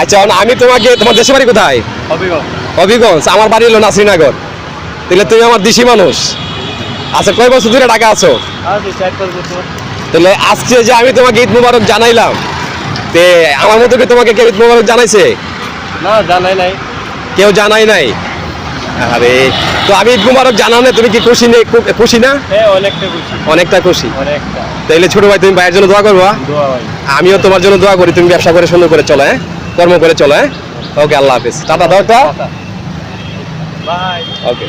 আচ্ছা আমি তোমাকে, তোমার দেশের বাড়ি কোথায়? হবিগঞ্জ। আমার বাড়ি হলো নাসিরনগর। তাহলে তুমি আমার দেশি মানুষ। আচ্ছা কয় বছর ধরে ঢাকা আছো? তাহলে আজকে যে আমি তোমাকে ঈদ মুবারক জানাইলাম, তে আমার মতো কি তোমাকে কেউ ঈদ মুবারক জানাইছে? না, জানাই নাই। কেউ জানাই নাই? আরে তো আমি ঈদ মুবারক জানালে তুমি কি খুশি নেই? খুশি না? অনেকটা খুশি। অনেকটা খুশি। অনেকটা। তাইলে ছোট ভাই তুমি ভাইয়ের জন্য দোয়া করবা? দোয়া ভাই। আমিও তোমার জন্য দোয়া করি, তুমি ব্যবসা করে সুন্দর করে চলো, হ্যাঁ, কর্ম করে চলো, হ্যাঁ। ওকে, আল্লাহ হাফেজ, টাটা দাও তো। বাই। ওকে।